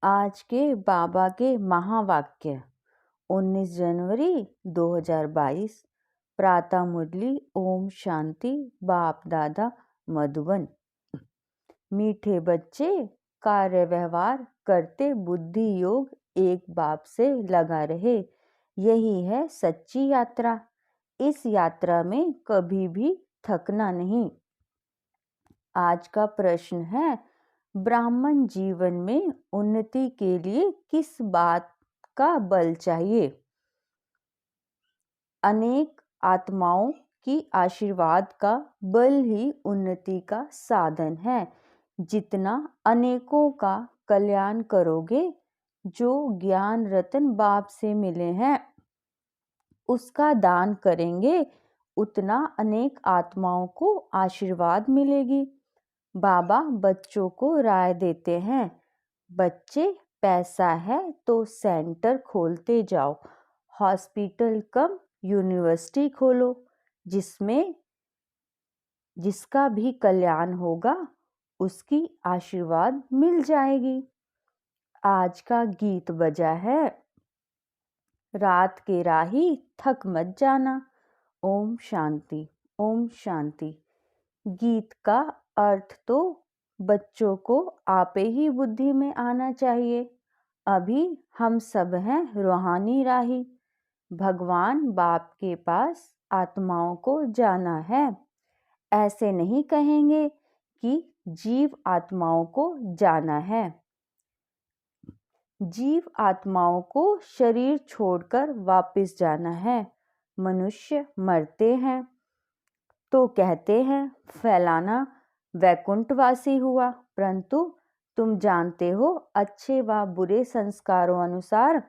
आज के बाबा के महावाक्य 19 जनवरी 2022 प्रातः मुरली ओम शांति बाप दादा मधुबन। मीठे बच्चे कार्य व्यवहार करते बुद्धि योग एक बाप से लगा रहे, यही है सच्ची यात्रा। इस यात्रा में कभी भी थकना नहीं। आज का प्रश्न है, ब्राह्मण जीवन में उन्नति के लिए किस बात का बल चाहिए? अनेक आत्माओं की आशीर्वाद का बल ही उन्नति का साधन है। जितना अनेकों का कल्याण करोगे, जो ज्ञान रतन बाप से मिले हैं उसका दान करेंगे, उतना अनेक आत्माओं को आशीर्वाद मिलेगी। बाबा बच्चों को राय देते हैं, बच्चे पैसा है तो सेंटर खोलते जाओ, हॉस्पिटल कम यूनिवर्सिटी खोलो, जिसका भी कल्याण होगा उसकी आशीर्वाद मिल जाएगी। आज का गीत बजा है, रात के राही थक मत जाना। ओम शांति ओम शांति। गीत का अर्थ तो बच्चों को आपे ही बुद्धि में आना चाहिए। अभी हम सब हैं रूहानी राही, भगवान बाप के पास आत्माओं को जाना है। ऐसे नहीं कहेंगे कि जीव आत्माओं को जाना है। जीव आत्माओं को शरीर छोड़कर वापस जाना है। मनुष्य मरते हैं तो कहते हैं फैलाना वैकुंठवासी हुआ, परंतु तुम जानते हो अच्छे व बुरे संस्कारों अनुसार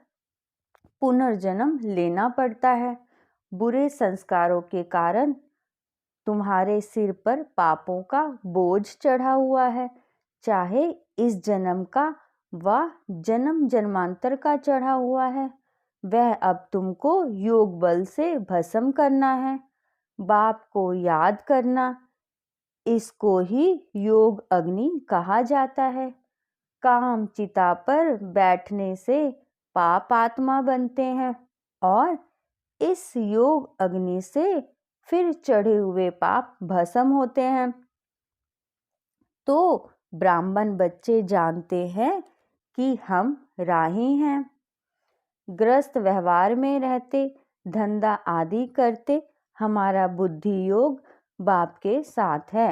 पुनर्जन्म लेना पड़ता है। बुरे संस्कारों के कारण तुम्हारे सिर पर पापों का बोझ चढ़ा हुआ है, चाहे इस जन्म का व जन्म जन्मांतर का चढ़ा हुआ है। वह अब तुमको योग बल से भस्म करना है। बाप को याद करना, इसको ही योग अग्नि कहा जाता है। काम चिता पर बैठने से पाप आत्मा बनते हैं और इस योग अग्नि से फिर चढ़े हुए पाप भस्म होते हैं। तो ब्राह्मण बच्चे जानते हैं कि हम राही हैं। ग्रस्त व्यवहार में रहते, धंधा आदि करते, हमारा बुद्धि योग बाप के साथ है।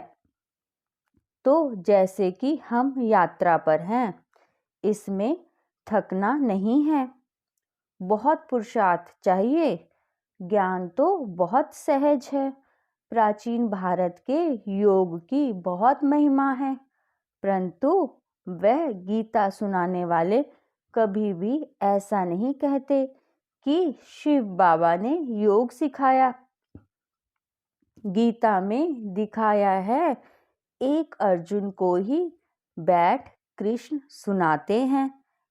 तो जैसे कि हम यात्रा पर हैं, इसमें थकना नहीं है। बहुत पुरुषार्थ चाहिए। ज्ञान तो बहुत सहज है। प्राचीन भारत के योग की बहुत महिमा है, परंतु वह गीता सुनाने वाले कभी भी ऐसा नहीं कहते कि शिव बाबा ने योग सिखाया। गीता में दिखाया है, एक अर्जुन को ही बैठ कृष्ण सुनाते हैं,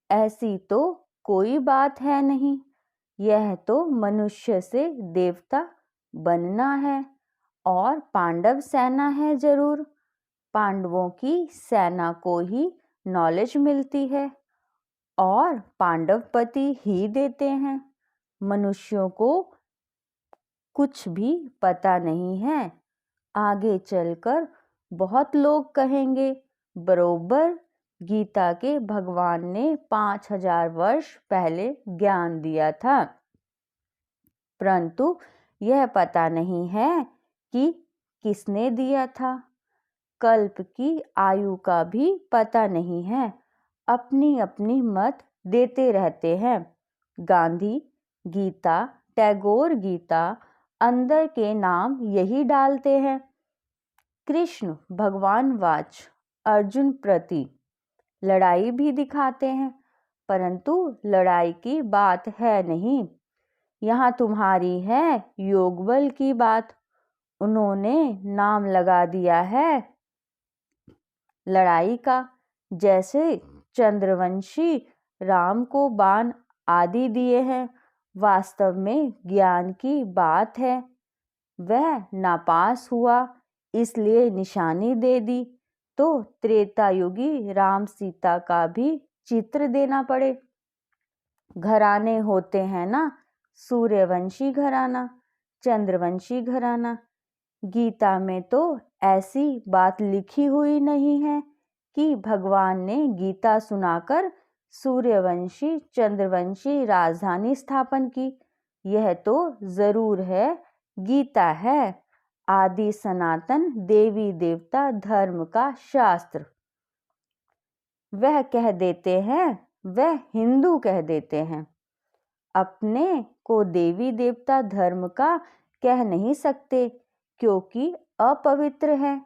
ऐसी तो कोई बात है नहीं। यह तो मनुष्य से देवता बनना है और पांडव सेना है जरूर। पांडवों की सेना को ही नॉलेज मिलती है और पांडवपति ही देते हैं। मनुष्यों को कुछ भी पता नहीं है। आगे चलकर बहुत लोग कहेंगे, बरोबर गीता के भगवान ने 5000 वर्ष पहले ज्ञान दिया था, परंतु यह पता नहीं है कि किसने दिया था। कल्प की आयु का भी पता नहीं है। अपनी अपनी मत देते रहते हैं। गांधी गीता, टैगोर गीता, अंदर के नाम यही डालते हैं। कृष्ण भगवान वाच अर्जुन प्रति लड़ाई भी दिखाते हैं, परंतु लड़ाई की बात है नहीं। यहाँ तुम्हारी है योग बल की बात। उन्होंने नाम लगा दिया है लड़ाई का। जैसे चंद्रवंशी राम को बाण आदि दिए हैं, वास्तव में ज्ञान की बात है। वह नापास हुआ इसलिए निशानी दे दी, तो त्रेता युगी राम सीता का भी चित्र देना पड़े। घराने होते हैं ना, सूर्यवंशी घराना, चंद्रवंशी घराना। गीता में तो ऐसी बात लिखी हुई नहीं है कि भगवान ने गीता सुनाकर सूर्यवंशी चंद्रवंशी राजधानी स्थापन की। यह तो जरूर है, गीता है आदि सनातन देवी देवता धर्म का शास्त्र। वह कह देते हैं, वह हिंदू कह देते हैं। अपने को देवी देवता धर्म का कह नहीं सकते क्योंकि अपवित्र है।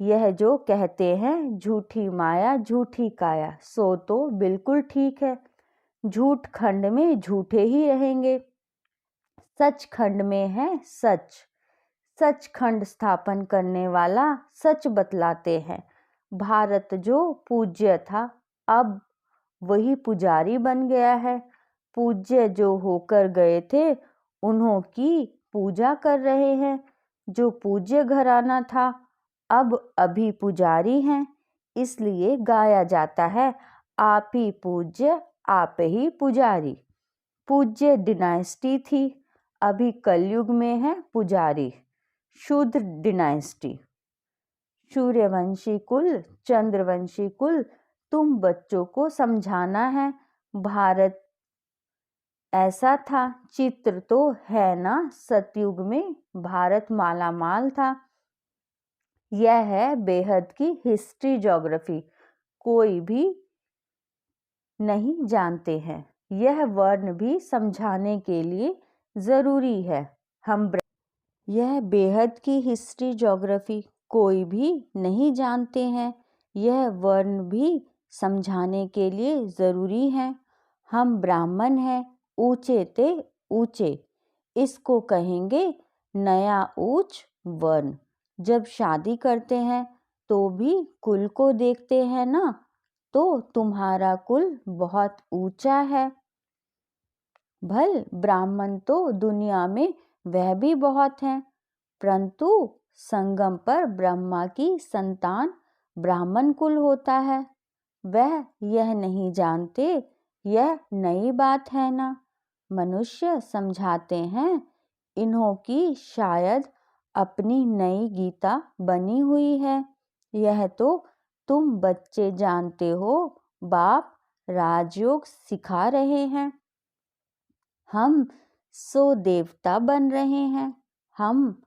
यह जो कहते हैं झूठी माया झूठी काया, सो तो बिल्कुल ठीक है। झूठ खंड में झूठे ही रहेंगे, सच खंड में है सच। सच खंड स्थापन करने वाला सच बतलाते हैं। भारत जो पूज्य था अब वही पुजारी बन गया है। पूज्य जो होकर गए थे उन्हों की पूजा कर रहे हैं। जो पूज्य घराना था अब अभी पुजारी हैं। इसलिए गाया जाता है, आप ही पूज्य आप ही पुजारी। पूज्य डिनाइस्टी थी, अभी कलयुग में है पुजारी, शूद्र डिनाइस्टी। सूर्यवंशी कुल चंद्रवंशी कुल, तुम बच्चों को समझाना है। भारत ऐसा था, चित्र तो है ना, सतयुग में भारत मालामाल था। यह है बेहद की हिस्ट्री ज्योग्राफी, कोई भी नहीं जानते हैं। यह वर्ण भी समझाने के लिए जरूरी है। यह बेहद की हिस्ट्री ज्योग्राफी कोई भी नहीं जानते हैं। यह वर्ण भी समझाने के लिए ज़रूरी है। हम ब्राह्मण हैं, ऊंचे ते ऊंचे, इसको कहेंगे नया ऊंच वर्ण। जब शादी करते हैं तो भी कुल को देखते हैं ना, तो तुम्हारा कुल बहुत ऊंचा है। भल ब्राह्मण तो दुनिया में वह भी बहुत हैं, परंतु संगम पर ब्रह्मा की संतान ब्राह्मण कुल होता है। वह यह नहीं जानते, यह नई बात है ना। मनुष्य समझाते हैं, इन्हों की शायद अपनी नई गीता बनी हुई है। यह तो तुम बच्चे जानते हो, बाप राजयोग सिखा रहे हैं। हम सो देवता बन रहे हैं, हम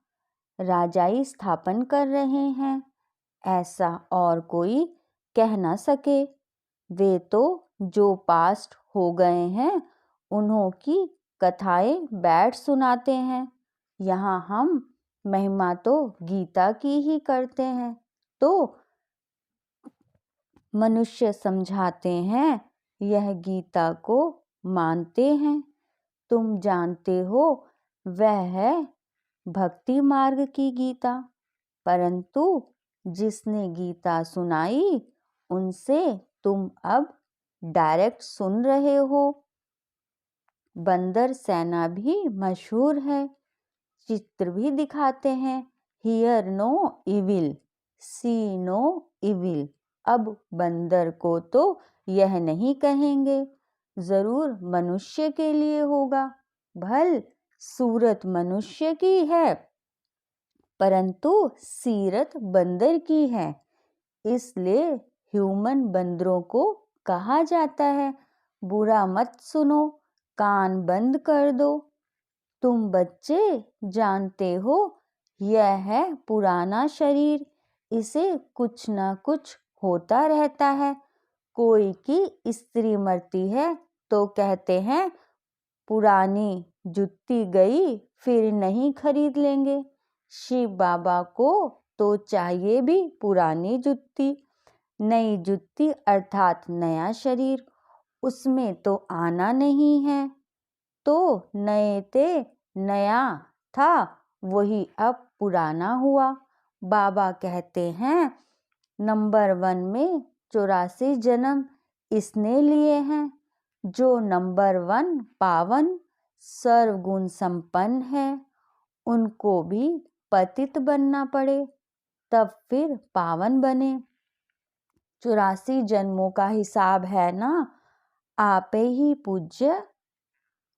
राजाई स्थापन कर रहे हैं, ऐसा और कोई कह न सके। वे तो जो पास्ट हो गए हैं उन्हों की कथाएं बैठ सुनाते हैं। यहाँ हम महिमा तो गीता की ही करते हैं। तो मनुष्य समझाते हैं, यह गीता को मानते हैं। तुम जानते हो वह है भक्ति मार्ग की गीता, परंतु जिसने गीता सुनाई उनसे तुम अब डायरेक्ट सुन रहे हो। बंदर सेना भी मशहूर है, चित्र भी दिखाते हैं, here no evil see no evil. अब बंदर को तो यह नहीं कहेंगे, जरूर मनुष्य के लिए होगा। भल सूरत मनुष्य की है परंतु सीरत बंदर की है, इसलिए ह्यूमन बंदरों को कहा जाता है। बुरा मत सुनो, कान बंद कर दो। तुम बच्चे जानते हो यह है पुराना शरीर, इसे कुछ ना कुछ होता रहता है। कोई की स्त्री मरती है तो कहते हैं पुरानी जुत्ती गई फिर नहीं खरीद लेंगे। शिव बाबा को तो चाहिए भी पुरानी जुत्ती। नई जुत्ती अर्थात नया शरीर, उसमें तो आना नहीं है। तो नए ते नया था, वही अब पुराना हुआ। बाबा कहते हैं नंबर 1 में 84 जन्म इसने लिए हैं। जो नंबर 1 पावन सर्वगुण संपन्न है उनको भी पतित बनना पड़े तब फिर पावन बने। 84 जन्मों का हिसाब है ना, आपे ही पूज्य।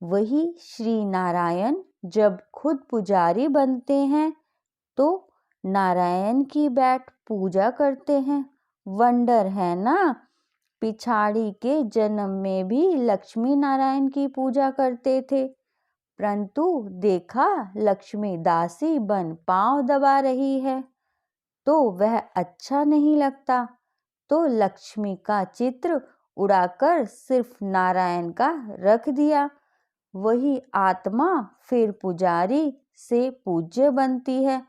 वही श्री नारायण जब खुद पुजारी बनते हैं तो नारायण की बैठ पूजा करते हैं। वंडर है ना। पिछाड़ी के जन्म में भी लक्ष्मी नारायण की पूजा करते थे, परंतु देखा लक्ष्मी दासी बन पांव दबा रही है तो वह अच्छा नहीं लगता, तो लक्ष्मी का चित्र उड़ाकर सिर्फ नारायण का रख दिया। वही आत्मा फिर पुजारी से पूज्य बनती है।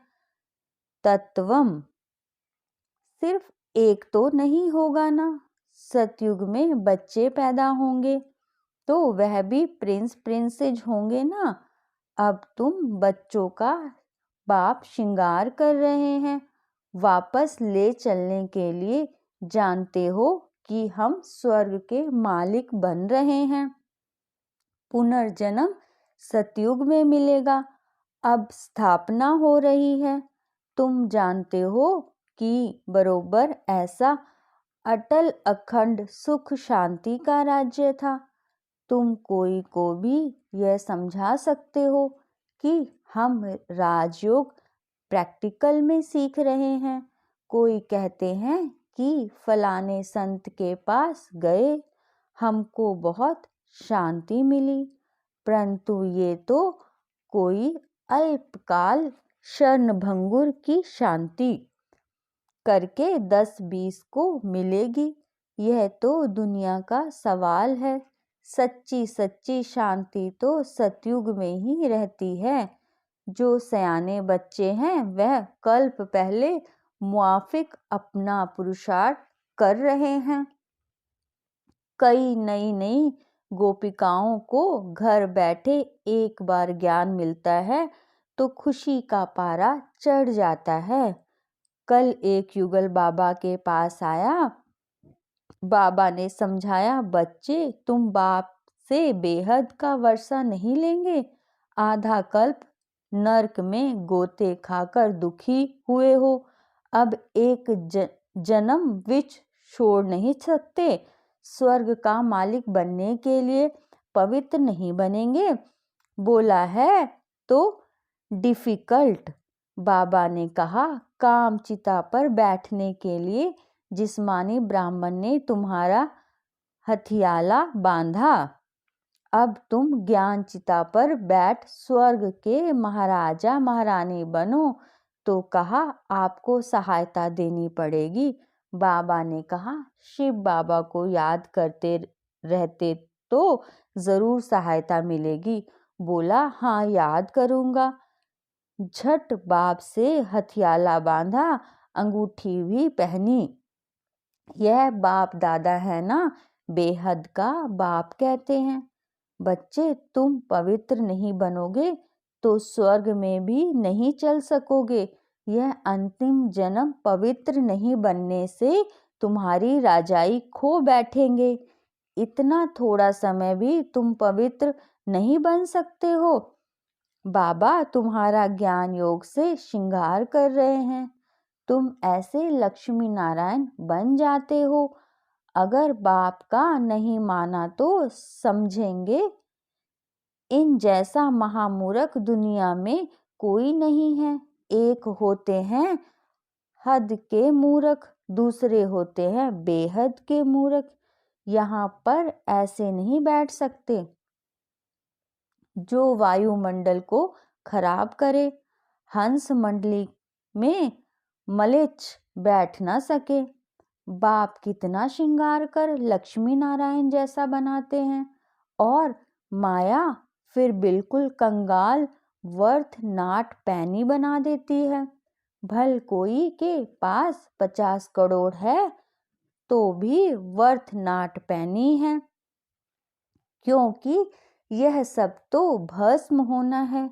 तत्वम सिर्फ एक तो नहीं होगा ना। सतयुग में बच्चे पैदा होंगे तो वह भी प्रिंस प्रिंसेज होंगे ना। अब तुम बच्चों का बाप श्रृंगार कर रहे हैं वापस ले चलने के लिए। जानते हो कि हम स्वर्ग के मालिक बन रहे हैं। पुनर्जन्म सतयुग में मिलेगा। अब स्थापना हो रही है। तुम जानते हो कि बरोबर ऐसा अटल अखंड सुख शांति का राज्य था। तुम कोई को भी यह समझा सकते हो कि हम राजयोग प्रैक्टिकल में सीख रहे हैं। कोई कहते हैं कि फलाने संत के पास गए, हमको बहुत शांति मिली, परंतु ये तो कोई अल्पकाल क्षणभंगुर की शांति करके 10-20 को मिलेगी। यह तो दुनिया का सवाल है। सच्ची सच्ची शांति तो सतयुग में ही रहती है। जो सयाने बच्चे हैं वह कल्प पहले मुआफिक अपना पुरुषार्थ कर रहे हैं। कई नई नई गोपिकाओं को घर बैठे एक बार ज्ञान मिलता है तो खुशी का पारा चढ़ जाता है। कल एक युगल बाबा के पास आया। बाबा ने समझाया, बच्चे तुम बाप से बेहद का वर्षा नहीं लेंगे। आधा कल्प नरक में गोते खाकर दुखी हुए हो, अब एक जन्म विच छोड़ नहीं सकते। स्वर्ग का मालिक बनने के लिए पवित्र नहीं बनेंगे। बोला है तो डिफिकल्ट। बाबा ने कहा, काम चिता पर बैठने के लिए जिस्मानी ब्राह्मण ने तुम्हारा हथियाला बांधा। अब तुम ज्ञान चिता पर बैठ स्वर्ग के महाराजा महारानी बनो। तो कहा, आपको सहायता देनी पड़ेगी। बाबा ने कहा, शिव बाबा को याद करते रहते तो जरूर सहायता मिलेगी। बोला, हाँ याद करूँगा। झट बाप से हथियाला बांधा, अंगूठी भी पहनी। यह बाप दादा है ना, बेहद का बाप कहते हैं। बच्चे तुम पवित्र नहीं बनोगे तो स्वर्ग में भी नहीं चल सकोगे। यह अंतिम जन्म पवित्र नहीं बनने से तुम्हारी राजाई खो बैठेंगे। इतना थोड़ा समय भी तुम पवित्र नहीं बन सकते हो। बाबा तुम्हारा ज्ञान योग से श्रृंगार कर रहे हैं। तुम ऐसे लक्ष्मी नारायण बन जाते हो। अगर बाप का नहीं माना तो समझेंगे इन जैसा महामूर्ख दुनिया में कोई नहीं है। एक होते हैं हद के मूर्ख, दूसरे होते हैं बेहद के मूर्ख। यहाँ पर ऐसे नहीं बैठ सकते। जो वायुमंडल को खराब करे, हंस मंडली में मलेच्छ बैठ ना सके। बाप कितना श्रृंगार कर लक्ष्मी नारायण जैसा बनाते हैं और माया फिर बिल्कुल कंगाल वर्थ नाट पैनी बना देती है। भल कोई के पास 50 करोड़ है तो भी वर्थ नाट पैनी है, क्योंकि यह सब तो भस्म होना है।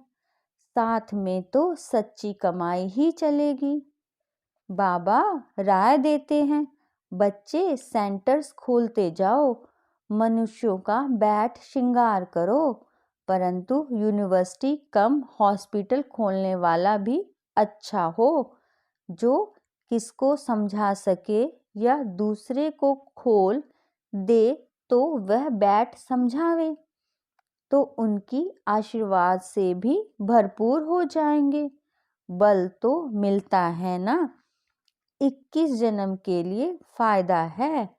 साथ में तो सच्ची कमाई ही चलेगी। बाबा राय देते हैं, बच्चे सेंटर्स खोलते जाओ, मनुष्यों का बैठ श्रृंगार करो, परंतु यूनिवर्सिटी कम हॉस्पिटल खोलने वाला भी अच्छा हो, जो किसको समझा सके या दूसरे को खोल दे तो वह बैठ समझावे, तो उनकी आशीर्वाद से भी भरपूर हो जाएंगे। बल तो मिलता है ना। 21 जन्म के लिए फायदा है।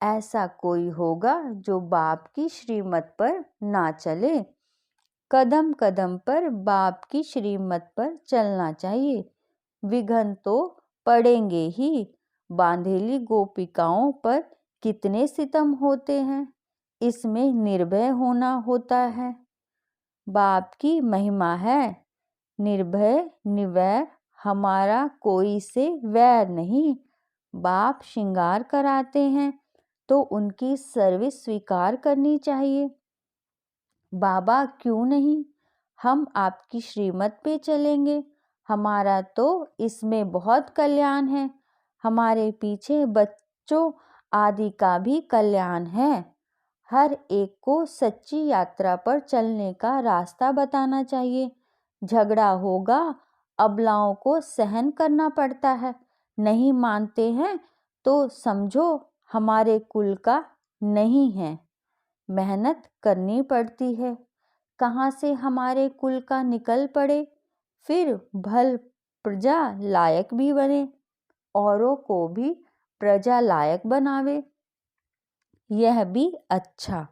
ऐसा कोई होगा जो बाप की श्रीमत पर ना चले। कदम कदम पर बाप की श्रीमत पर चलना चाहिए। विघ्न तो पड़ेंगे ही। बांधेली गोपिकाओं पर कितने सितम होते हैं, इसमें निर्भय होना होता है। बाप की महिमा है, निर्भय निवैर, हमारा कोई से वैर नहीं। बाप श्रृंगार कराते हैं तो उनकी सर्विस स्वीकार करनी चाहिए। बाबा क्यों नहीं, हम आपकी श्रीमत पे चलेंगे। हमारा तो इसमें बहुत कल्याण है। हमारे पीछे बच्चों आदि का भी कल्याण है। हर एक को सच्ची यात्रा पर चलने का रास्ता बताना चाहिए। झगड़ा होगा, अबलाओं को सहन करना पड़ता है। नहीं मानते हैं तो समझो हमारे कुल का नहीं है। मेहनत करनी पड़ती है। कहाँ से हमारे कुल का निकल पड़े, फिर भल प्रजा लायक भी बने, औरों को भी प्रजा लायक बनावे। यह भी अच्छा।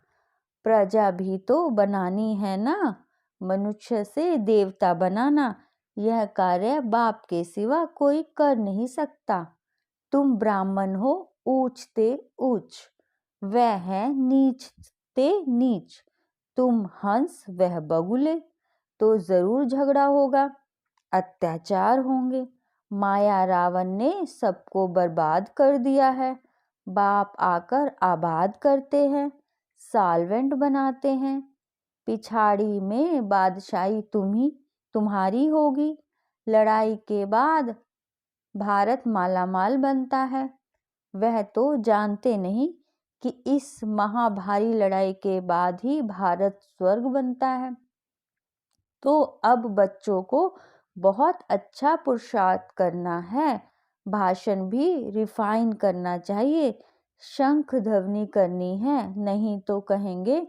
प्रजा भी तो बनानी है ना। मनुष्य से देवता बनाना, यह कार्य बाप के सिवा कोई कर नहीं सकता। तुम ब्राह्मण हो ऊंचते ऊंच, वह है नीचते नीच। तुम हंस वह बगुले, तो जरूर झगड़ा होगा, अत्याचार होंगे। माया रावण ने सबको बर्बाद कर दिया है। बाप आकर आबाद करते हैं, साल्वेंट बनाते हैं। पिछाड़ी में बादशाही तुम्हारी होगी। लड़ाई के बाद भारत मालामाल बनता है। वह तो जानते नहीं कि इस महाभारी लड़ाई के बाद ही भारत स्वर्ग बनता है। तो अब बच्चों को बहुत अच्छा पुरुषार्थ करना है। भाषण भी रिफाइन करना चाहिए। शंख ध्वनि करनी है, नहीं तो कहेंगे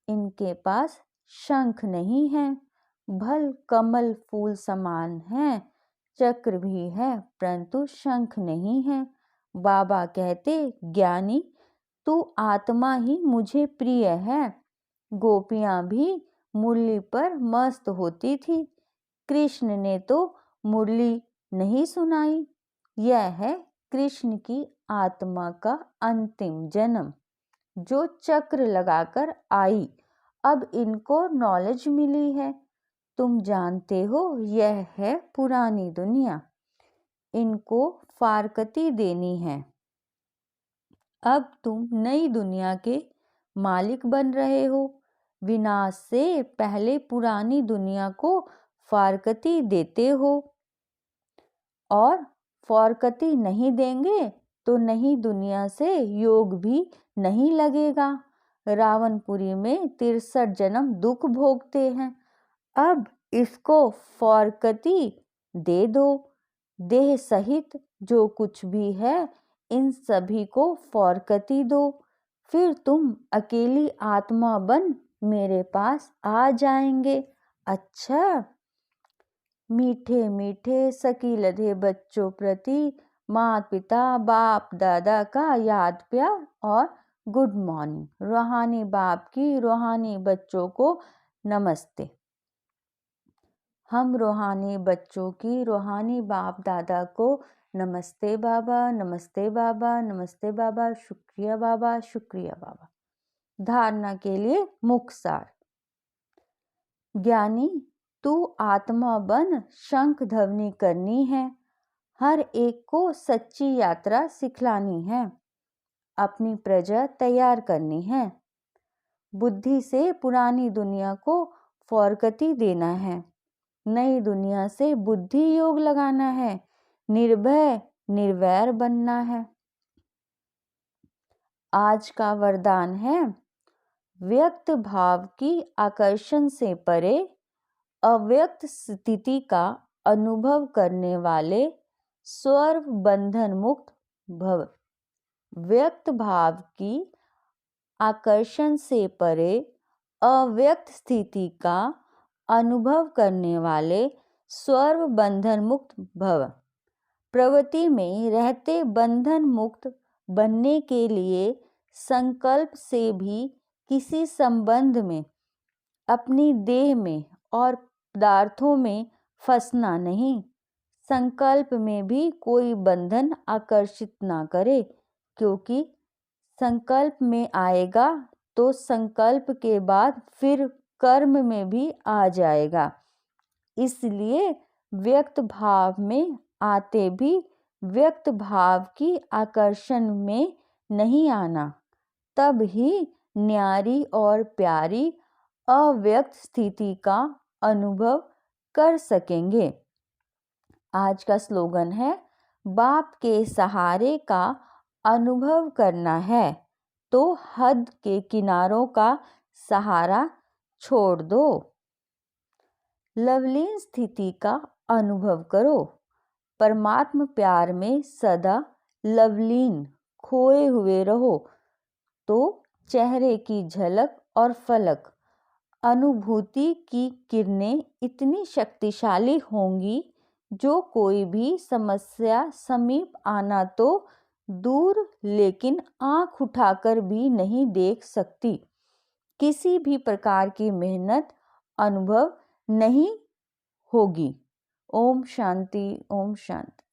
इनके पास शंख नहीं है। भल कमल फूल समान है, चक्र भी है परंतु शंख नहीं है। बाबा कहते, ज्ञानी तू आत्मा ही मुझे प्रिय है। गोपियां भी मुरली पर मस्त होती थी। कृष्ण ने तो मुरली नहीं सुनाई। यह है कृष्ण की आत्मा का अंतिम जन्म, जो चक्र लगाकर आई। अब इनको नॉलेज मिली है। तुम जानते हो यह है पुरानी दुनिया, इनको फारकती देनी है। अब तुम नई दुनिया के मालिक बन रहे हो। विनाश से पहले पुरानी दुनिया को फारकती देते हो, और फारकती नहीं देंगे तो नई दुनिया से योग भी नहीं लगेगा। रावणपुरी में 63 जन्म दुख भोगते हैं। अब इसको फारकती दे दो। देह सहित जो कुछ भी है इन सभी को फारकती दो। फिर तुम अकेली आत्मा बन मेरे पास आ जाएंगे। अच्छा, मीठे मीठे सकी लधे बच्चों प्रति माता पिता बाप दादा का याद प्यार और गुड मॉर्निंग। रूहानी बाप की रूहानी बच्चों को नमस्ते। हम रूहानी बच्चों की रूहानी बाप दादा को नमस्ते बाबा, नमस्ते बाबा, नमस्ते बाबा, शुक्रिया बाबा, शुक्रिया बाबा। धारणा के लिए मुख्य सार। ज्ञानी तू आत्मा बन शंख ध्वनि करनी है। हर एक को सच्ची यात्रा सिखलानी है। अपनी प्रजा तैयार करनी है। बुद्धि से पुरानी दुनिया को फारकती देना है। नई दुनिया से बुद्धि योग लगाना है। निर्भय निर्वैर बनना है। आज का वरदान है, व्यक्त भाव की आकर्षण से परे अव्यक्त स्थिति का अनुभव करने वाले स्वर्व बंधन मुक्त भव। व्यक्त भाव की आकर्षण से परे अव्यक्त स्थिति का अनुभव करने वाले सर्व बंधन मुक्त भव। प्रवृत्ति में रहते बंधन मुक्त बनने के लिए संकल्प से भी किसी संबंध में, अपनी देह में और पदार्थों में फंसना नहीं। संकल्प में भी कोई बंधन आकर्षित ना करे, क्योंकि संकल्प में आएगा तो संकल्प के बाद फिर कर्म में भी आ जाएगा। इसलिए व्यक्त भाव में आते भी व्यक्त भाव की आकर्षण में नहीं आना, तब ही न्यारी और प्यारी अव्यक्त स्थिति का अनुभव कर सकेंगे। आज का स्लोगन है, बाप के सहारे का अनुभव करना है तो हद के किनारों का सहारा छोड़ दो। लवलीन स्थिति का अनुभव करो। परमात्म प्यार में सदा लवलीन खोए हुए रहो तो चेहरे की झलक और फलक अनुभूति की किरणें इतनी शक्तिशाली होंगी जो कोई भी समस्या समीप आना तो दूर लेकिन आंख उठाकर भी नहीं देख सकती। किसी भी प्रकार की मेहनत अनुभव नहीं होगी। ओम शांति, ओम शांति।